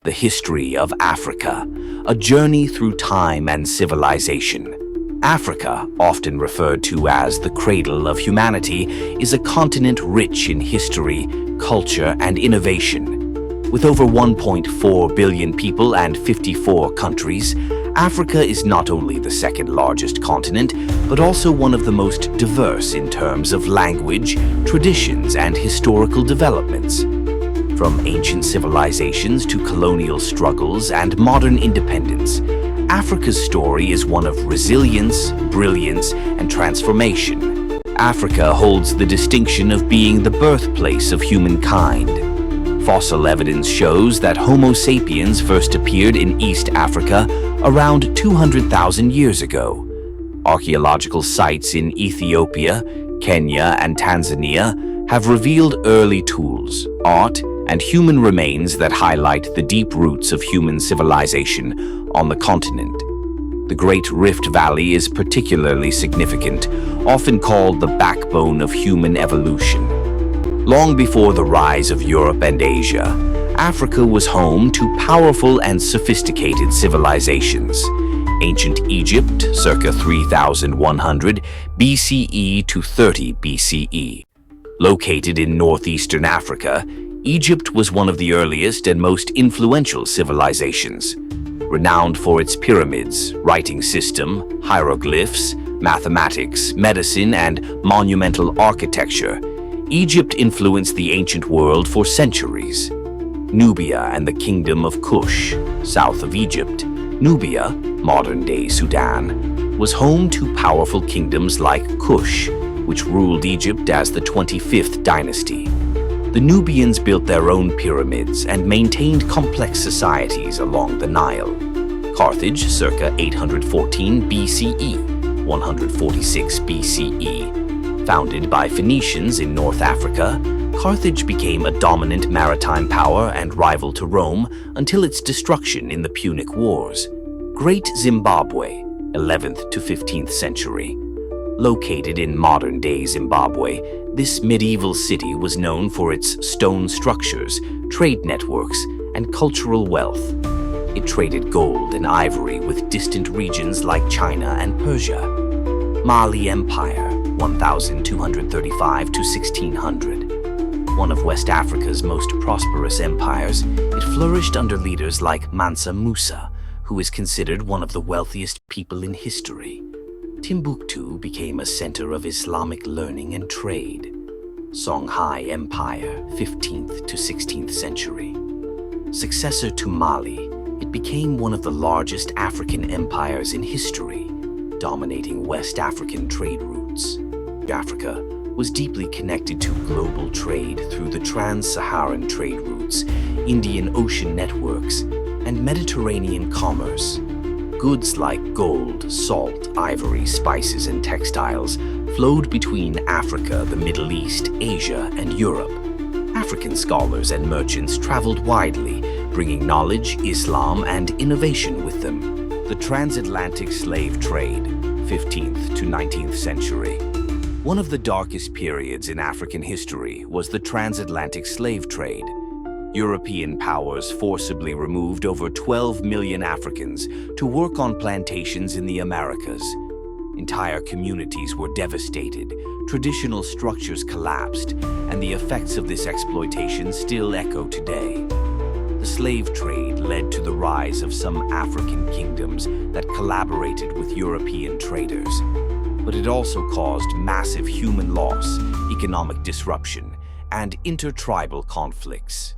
The history of Africa, a journey through time and civilization. Africa, often referred to as the cradle of humanity, is a continent rich in history, culture, and innovation. With over 1.4 billion people and 54 countries, Africa is not only the second largest continent, but also one of the most diverse in terms of language, traditions, and historical developments. From ancient civilizations to colonial struggles and modern independence, Africa's story is one of resilience, brilliance, and transformation. Africa holds the distinction of being the birthplace of humankind. Fossil evidence shows that Homo sapiens first appeared in East Africa around 200,000 years ago. Archaeological sites in Ethiopia, Kenya, and Tanzania have revealed early tools, art, and human remains that highlight the deep roots of human civilization on the continent. The Great Rift Valley is particularly significant, often called the backbone of human evolution. Long before the rise of Europe and Asia, Africa was home to powerful and sophisticated civilizations. Ancient Egypt, circa 3100 BCE to 30 BCE. Located in northeastern Africa, Egypt was one of the earliest and most influential civilizations. Renowned for its pyramids, writing system, hieroglyphs, mathematics, medicine, and monumental architecture, Egypt influenced the ancient world for centuries. Nubia and the Kingdom of Kush, south of Egypt, Nubia, modern-day Sudan, was home to powerful kingdoms like Kush, which ruled Egypt as the 25th dynasty. The Nubians built their own pyramids and maintained complex societies along the Nile. Carthage, circa 814 BCE, 146 BCE. Founded by Phoenicians in North Africa, Carthage became a dominant maritime power and rival to Rome until its destruction in the Punic Wars. Great Zimbabwe, 11th to 15th century. Located in modern-day Zimbabwe, this medieval city was known for its stone structures, trade networks, and cultural wealth. It traded gold and ivory with distant regions like China and Persia. Mali Empire, 1235 to 1600. One of West Africa's most prosperous empires, it flourished under leaders like Mansa Musa, who is considered one of the wealthiest people in history. Timbuktu became a center of Islamic learning and trade. Songhai Empire, 15th to 16th century. Successor to Mali, it became one of the largest African empires in history, dominating West African trade routes. Africa was deeply connected to global trade through the trans-Saharan trade routes, Indian Ocean networks, and Mediterranean commerce. Goods like gold, salt, ivory, spices, and textiles flowed between Africa, the Middle East, Asia, and Europe. African scholars and merchants traveled widely, bringing knowledge, Islam, and innovation with them. The transatlantic slave trade, 15th to 19th century. One of the darkest periods in African history was the transatlantic slave trade. European powers forcibly removed over 12 million Africans to work on plantations in the Americas. Entire communities were devastated, traditional structures collapsed, and the effects of this exploitation still echo today. The slave trade led to the rise of some African kingdoms that collaborated with European traders. But it also caused massive human loss, economic disruption, and intertribal conflicts.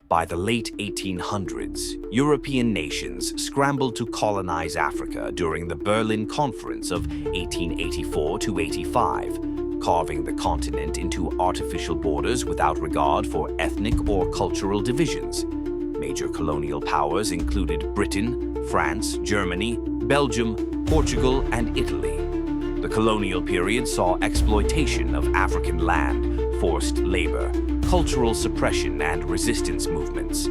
By the late 1800s, European nations scrambled to colonize Africa during the Berlin Conference of 1884 to 85, carving the continent into artificial borders without regard for ethnic or cultural divisions. Major colonial powers included Britain, France, Germany, Belgium, Portugal, and Italy. The colonial period saw exploitation of African land, forced labor, cultural suppression, and resistance movements.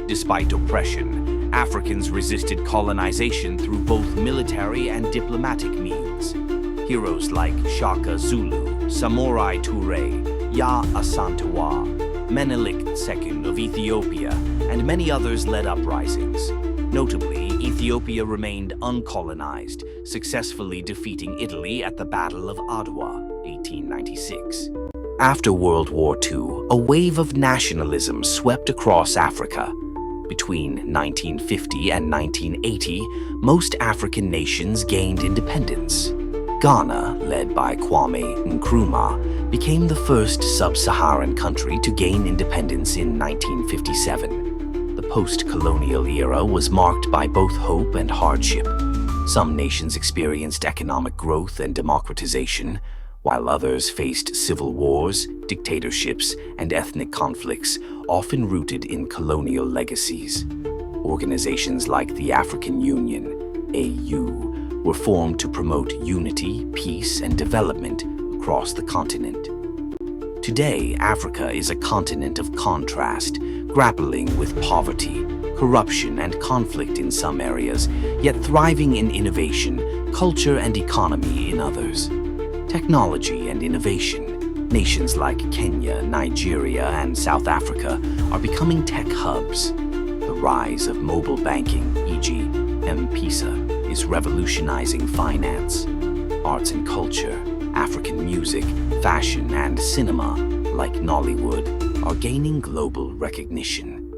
Despite oppression, Africans resisted colonization through both military and diplomatic means. Heroes like Shaka Zulu, Samurai Toure, Ya Asantewa, Menelik II of Ethiopia, and many others led uprisings. Notably, Ethiopia remained uncolonized, successfully defeating Italy at the Battle of Adwa, 1896. After World War II, a wave of nationalism swept across Africa. Between 1950 and 1980, most African nations gained independence. Ghana, led by Kwame Nkrumah, became the first sub-Saharan country to gain independence in 1957. The post-colonial era was marked by both hope and hardship. Some nations experienced economic growth and democratization, while others faced civil wars, dictatorships, and ethnic conflicts, often rooted in colonial legacies. Organizations like the African Union, AU, were formed to promote unity, peace, and development across the continent. Today, Africa is a continent of contrast, grappling with poverty, corruption, and conflict in some areas, yet thriving in innovation, culture, and economy in others. Technology and innovation. Nations like Kenya, Nigeria, and South Africa are becoming tech hubs. The rise of mobile banking, e.g., M-Pesa, is revolutionizing finance. Arts and culture, African music, fashion, and cinema, like Nollywood, are gaining global recognition.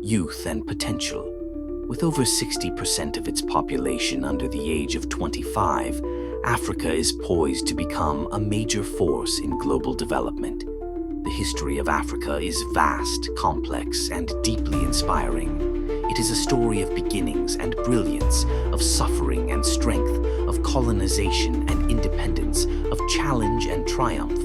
Youth and potential. With over 60% of its population under the age of 25, Africa is poised to become a major force in global development. The history of Africa is vast, complex, and deeply inspiring. It is a story of beginnings and brilliance, of suffering and strength, of colonization and independence, of challenge and triumph.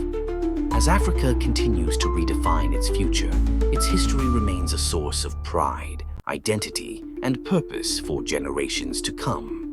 As Africa continues to redefine its future, its history remains a source of pride, identity, and purpose for generations to come.